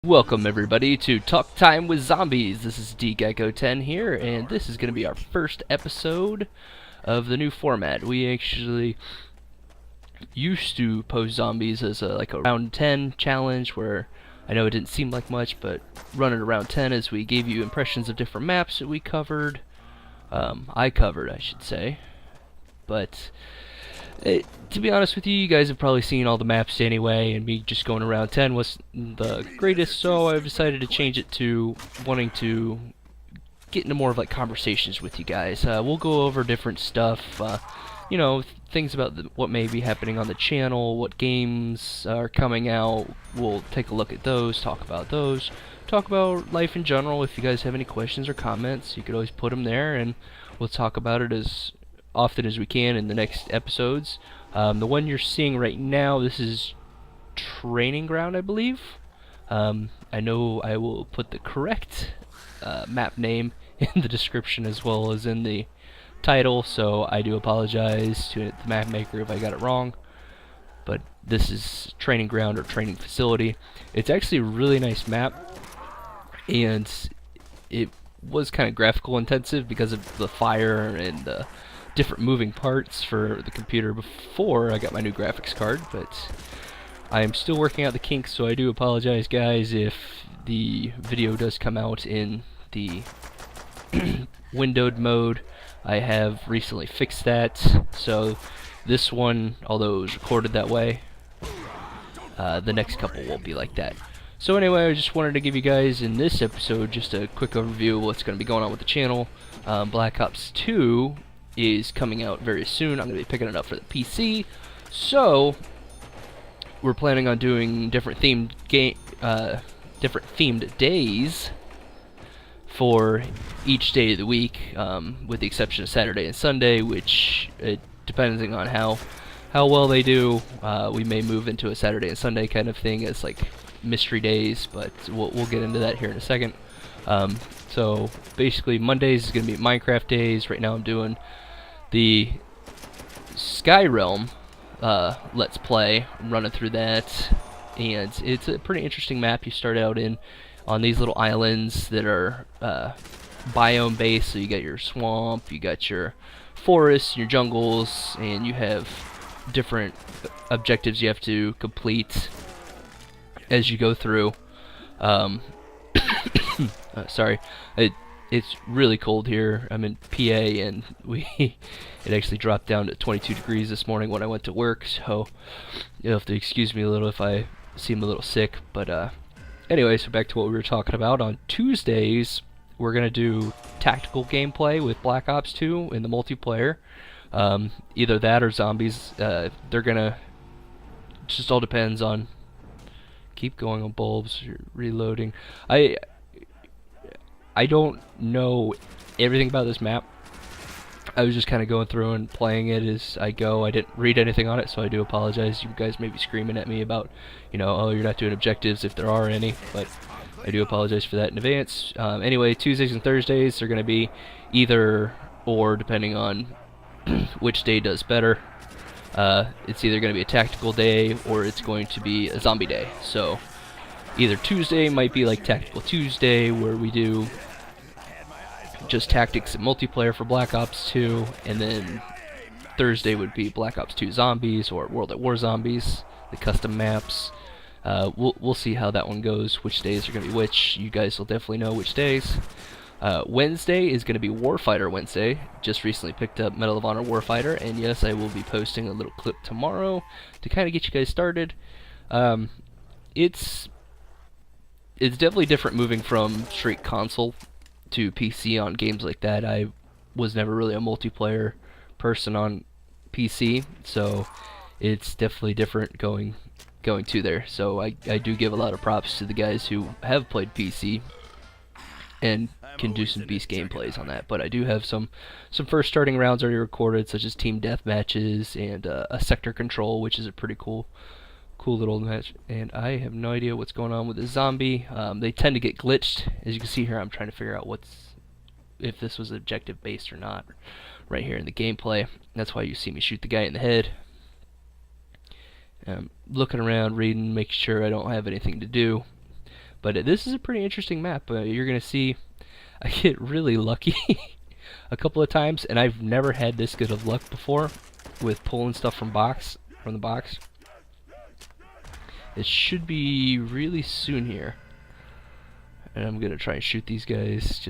Welcome everybody to Talk Time with Zombies. This is DGecko10 here, and this is going to be our first episode of the new format. We actually used to post zombies as a round 10 challenge, where I know it didn't seem like much, but running around 10 as we gave you impressions of different maps that we covered. I covered, I should say. But to be honest with you, you guys have probably seen all the maps anyway, and me just going around 10 was the greatest, so I've decided to change it to wanting to get into more of conversations with you guys. We'll go over different stuff, you know, things about what may be happening on the channel, what games are coming out. We'll take a look at those, talk about those, talk about life in general. If you guys have any questions or comments, you could always put them there, and we'll talk about it as often as we can in the next episodes. The one you're seeing right now, this is Training Ground, I believe. I know I will put the correct map name in the description as well as in the title, so I do apologize to the map maker if I got it wrong. But this is Training Ground, or Training Facility. It's actually a really nice map, and it was kind of graphical intensive because of the fire and the different moving parts for the computer before I got my new graphics card, but I am still working out the kinks, so I do apologize, guys, if the video does come out in the windowed mode. I have recently fixed that, so this one, although it was recorded that way, the next couple won't be like that. So anyway, I just wanted to give you guys in this episode just a quick overview of what's going to be going on with the channel. Black Ops 2 is coming out very soon. I'm going to be picking it up for the PC, so we're planning on doing different themed days for each day of the week, with the exception of Saturday and Sunday, which, depending on how well they do, we may move into a Saturday and Sunday kind of thing as mystery days, but we'll get into that here in a second. So basically Mondays is going to be Minecraft days. Right now I'm doing the Skyrealm Let's Play. I'm running through that, and it's a pretty interesting map. You start out on these little islands that are biome based, so you got your swamp, you got your forests, your jungles, and you have different objectives you have to complete as you go through. Sorry, it's really cold here. I'm in PA, and it actually dropped down to 22 degrees this morning when I went to work, so you'll have to excuse me a little if I seem a little sick. But anyway, so back to what we were talking about. On Tuesdays, we're gonna do tactical gameplay with Black Ops 2 in the multiplayer. Either that or zombies. They're gonna, just all depends on. Keep going on bulbs. Reloading. I don't know everything about this map. I was just kind of going through and playing it as I go. I didn't read anything on it, so I do apologize. You guys may be screaming at me about, oh, you're not doing objectives, if there are any, but I do apologize for that in advance. Anyway, Tuesdays and Thursdays are going to be either or, depending on which day does better. It's either going to be a tactical day or it's going to be a zombie day. So either Tuesday might be like Tactical Tuesday, where we do just tactics and multiplayer for Black Ops 2, and then Thursday would be Black Ops 2 Zombies or World at War Zombies, the custom maps. We'll see how that one goes, which days are going to be which. You guys will definitely know which days. Wednesday is going to be Warfighter Wednesday. Just recently picked up Medal of Honor Warfighter, and yes, I will be posting a little clip tomorrow to kind of get you guys started. It's definitely different moving from straight console to PC on games like that. I was never really a multiplayer person on PC, so it's definitely different going to there. So I do give a lot of props to the guys who have played PC and can do some beast gameplays on that. But I do have some first starting rounds already recorded, such as team death matches and a sector control, which is a pretty cool little match. And I have no idea what's going on with the zombie. They tend to get glitched. As you can see here, I'm trying to figure out if this was objective based or not right here in the gameplay. That's why you see me shoot the guy in the head. Looking around, reading, making sure I don't have anything to do. But this is a pretty interesting map. You're gonna see I get really lucky a couple of times, and I've never had this good of luck before with pulling stuff from the box. It should be really soon here. And I'm gonna try and shoot these guys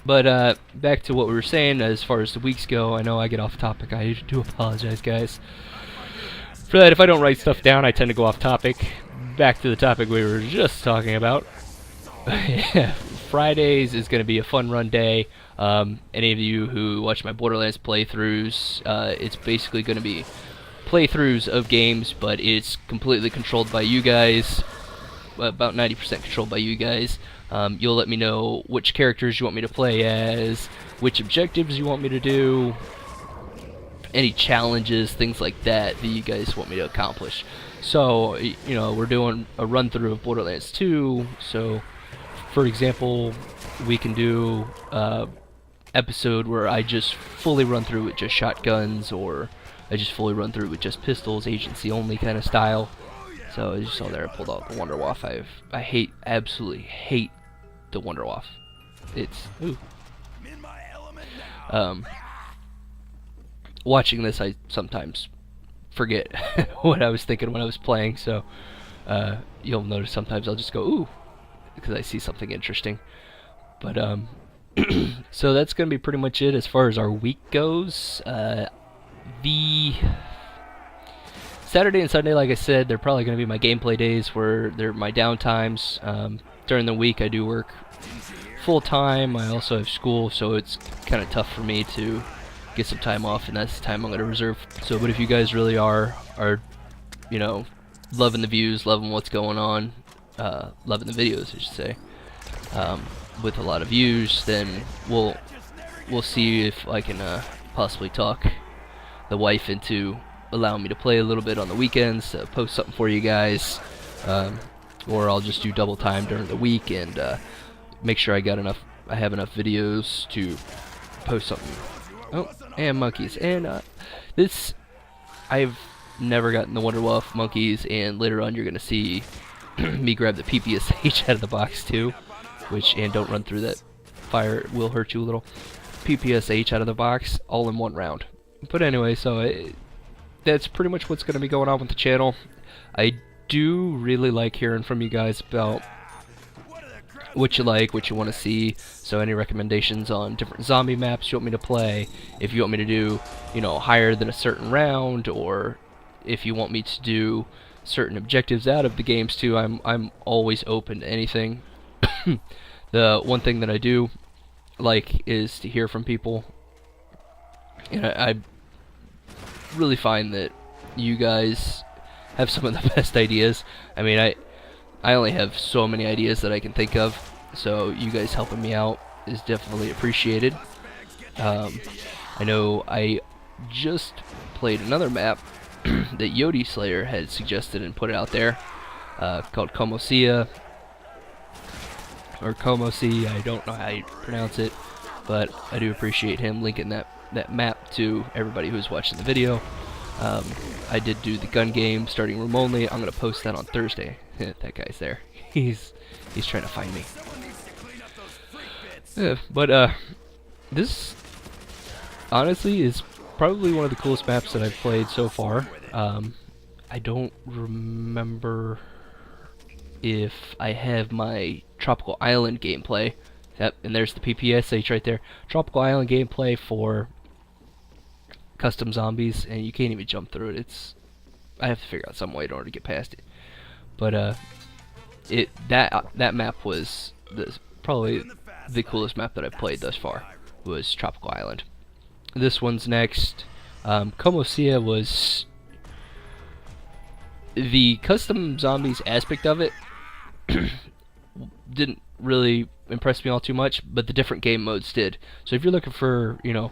but back to what we were saying as far as the weeks go. I know I get off topic. I do apologize, guys, for that. If I don't write stuff down, I tend to go off topic. Back to the topic we were just talking about. Yeah, Fridays is gonna be a fun run day. Any of you who watch my Borderlands playthroughs, it's basically gonna be playthroughs of games, but it's completely controlled by you guys. About 90% controlled by you guys. You'll let me know which characters you want me to play as, which objectives you want me to do, any challenges, things like that you guys want me to accomplish. So, you know, we're doing a run through of Borderlands 2. So, for example, we can do episode where I just fully run through with just shotguns, or I just fully run through with just pistols, agency only kind of style. So as you saw there, I pulled out the Wonderwaffe. I absolutely hate the Wonderwaffe. It's watching this, I sometimes forget what I was thinking when I was playing. So you'll notice sometimes I'll just go ooh because I see something interesting. But so that's gonna be pretty much it as far as our week goes. The Saturday and Sunday, like I said, they're probably going to be my gameplay days, where they're my downtimes. During the week, I do work full-time. I also have school, so it's kind of tough for me to get some time off, and that's the time I'm going to reserve. So, but if you guys really are, you know, loving the views, loving what's going on, loving the videos, I should say, with a lot of views, then we'll see if I can possibly talk the wife into allow me to play a little bit on the weekends, post something for you guys, or I'll just do double time during the week and make sure I have enough videos to post something. Oh, and monkeys. And this, I've never gotten the Wonderwaffe monkeys, and later on you're gonna see me grab the PPSH out of the box too, and don't run through that fire, it will hurt you a little. PPSH out of the box, all in one round. But anyway, so that's pretty much what's going to be going on with the channel. I do really like hearing from you guys about what you like, what you want to see. So any recommendations on different zombie maps you want me to play, if you want me to do, you know, higher than a certain round, or if you want me to do certain objectives out of the games too, I'm always open to anything. The one thing that I do like is to hear from people. And I really find that you guys have some of the best ideas. I mean, I only have so many ideas that I can think of, so you guys helping me out is definitely appreciated. I know I just played another map that Yodi Slayer had suggested and put out there, called Comosia, or Comosi, I don't know how you pronounce it, but I do appreciate him linking that map to everybody who's watching the video. I did do the gun game, starting room only. I'm gonna post that on Thursday. That guy's there. He's trying to find me. But this honestly is probably one of the coolest maps that I've played so far. I don't remember if I have my Tropical Island gameplay. Yep, and there's the PPSH right there. Tropical Island gameplay for Custom Zombies, and you can't even jump through it. I have to figure out some way in order to get past it. But that map was probably the coolest map that I've played thus far, was Tropical Island. This one's next. Comosia was the Custom Zombies aspect of it. Didn't really impress me all too much, but the different game modes did. So if you're looking for, you know,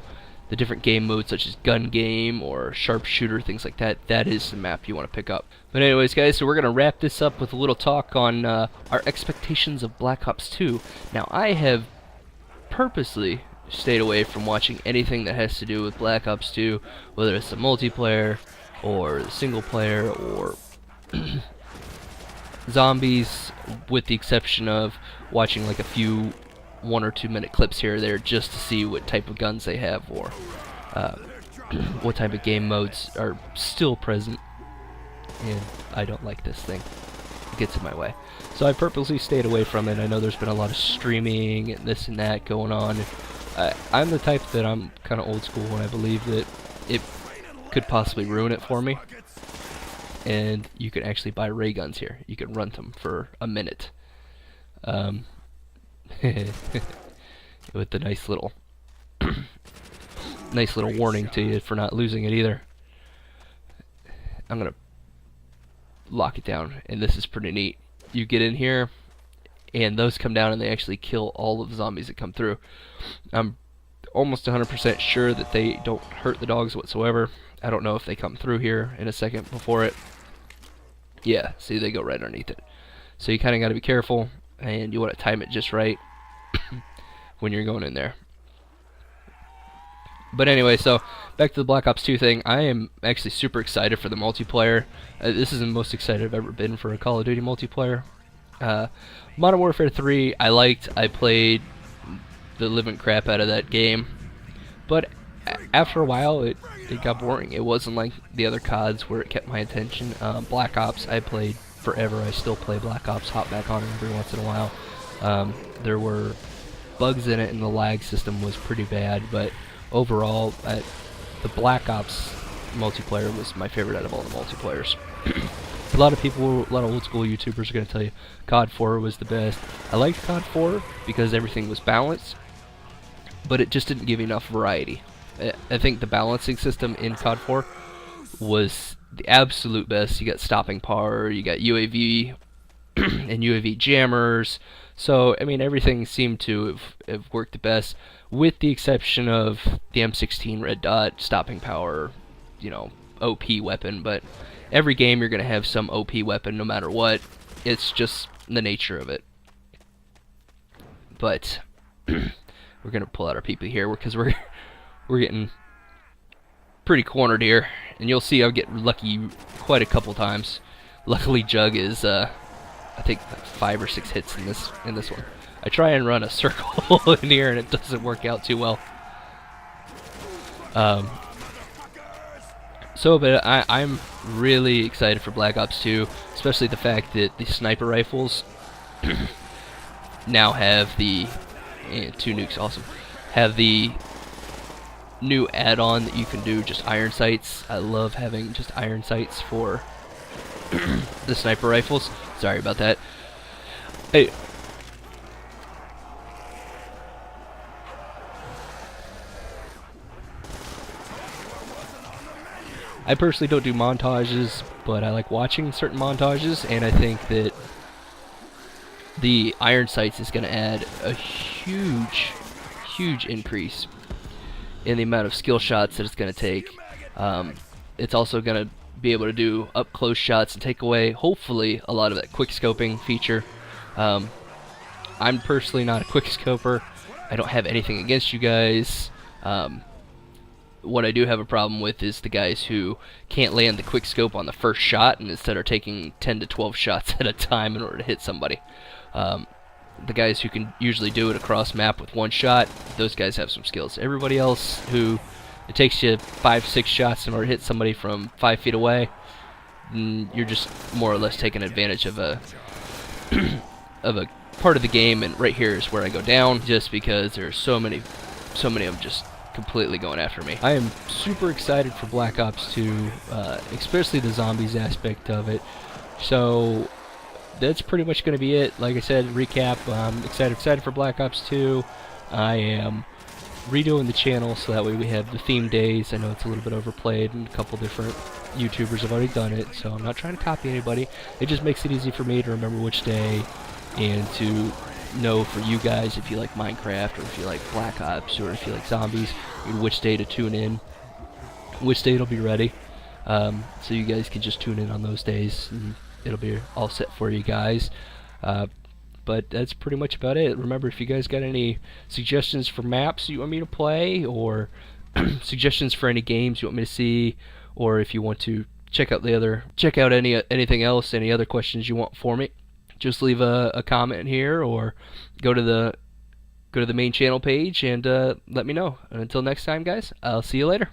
the different game modes such as gun game or sharpshooter, things like that, that is the map you want to pick up. But anyways, guys, so we're going to wrap this up with a little talk on our expectations of Black Ops 2. Now, I have purposely stayed away from watching anything that has to do with Black Ops 2, whether it's the multiplayer or the single player or zombies, with the exception of watching like a few 1 or 2 minute clips here or there just to see what type of guns they have, or what type of game modes are still present. And I don't like this thing. It gets in my way. So I purposely stayed away from it. I know there's been a lot of streaming and this and that going on. I'm the type that I'm kind of old school when I believe that it could possibly ruin it for me. And you can actually buy ray guns here. You can rent them for a minute. With the nice little warning to you for not losing it either. I'm gonna lock it down, and this is pretty neat. You get in here, and those come down, and they actually kill all of the zombies that come through. I'm almost 100% sure that they don't hurt the dogs whatsoever. I don't know if they come through here in a second before it. Yeah, see, they go right underneath it. So you kind of got to be careful, and you want to time it just right when you're going in there. But anyway, so back to the Black Ops 2 thing. I am actually super excited for the multiplayer. This is the most excited I've ever been for a Call of Duty multiplayer. Modern Warfare 3 I liked. I played the living crap out of that game. But after a while, it got boring. It wasn't like the other CODs where it kept my attention. Black Ops, I played forever. I still play Black Ops, hop back on it every once in a while. There were bugs in it, and the lag system was pretty bad, but overall, the Black Ops multiplayer was my favorite out of all the multiplayers. A lot of people, a lot of old school YouTubers are going to tell you COD 4 was the best. I liked COD 4 because everything was balanced, but it just didn't give you enough variety. I think the balancing system in COD 4 was the absolute best. You got stopping power, you got UAV and UAV jammers. So, I mean, everything seemed to have worked the best, with the exception of the M16 Red Dot, stopping power, you know, OP weapon. But every game you're going to have some OP weapon no matter what. It's just the nature of it. But we're going to pull out our people here because we're getting pretty cornered here. And you'll see I'll get lucky quite a couple times. Luckily, Jug is I think 5 or 6 hits in this one. I try and run a circle in here, and it doesn't work out too well. But I'm really excited for Black Ops 2, especially the fact that the sniper rifles now have the 2 nukes. Awesome. Have the new add-on that you can do, just iron sights. I love having just iron sights for the sniper rifles. Sorry about that. Hey. I personally don't do montages, but I like watching certain montages, and I think that the iron sights is going to add a huge increase in the amount of skill shots that it's going to take. It's also going to be able to do up close shots and take away, hopefully, a lot of that quick scoping feature. I'm personally not a quick scoper. I don't have anything against you guys. What I do have a problem with is the guys who can't land the quick scope on the first shot and instead are taking 10 to 12 shots at a time in order to hit somebody. The guys who can usually do it across map with one shot, those guys have some skills. Everybody else who it takes you 5-6 shots in order to hit somebody from 5 feet away, you're just more or less taking advantage of a part of the game. And right here is where I go down, just because there's so many of them just completely going after me. I am super excited for Black Ops 2, especially the zombies aspect of it. So that's pretty much going to be it. Like I said, recap, I'm excited for Black Ops 2. I am redoing the channel so that way we have the theme days. I know it's a little bit overplayed and a couple different YouTubers have already done it, so I'm not trying to copy anybody. It just makes it easy for me to remember which day and to know for you guys if you like Minecraft or if you like Black Ops or if you like zombies, which day to tune in, which day it'll be ready. So you guys can just tune in on those days and it'll be all set for you guys. But that's pretty much about it. Remember, if you guys got any suggestions for maps you want me to play, or suggestions for any games you want me to see, or if you want to check out anything else, any other questions you want for me, just leave a comment here or go to the main channel page and let me know. And until next time, guys, I'll see you later.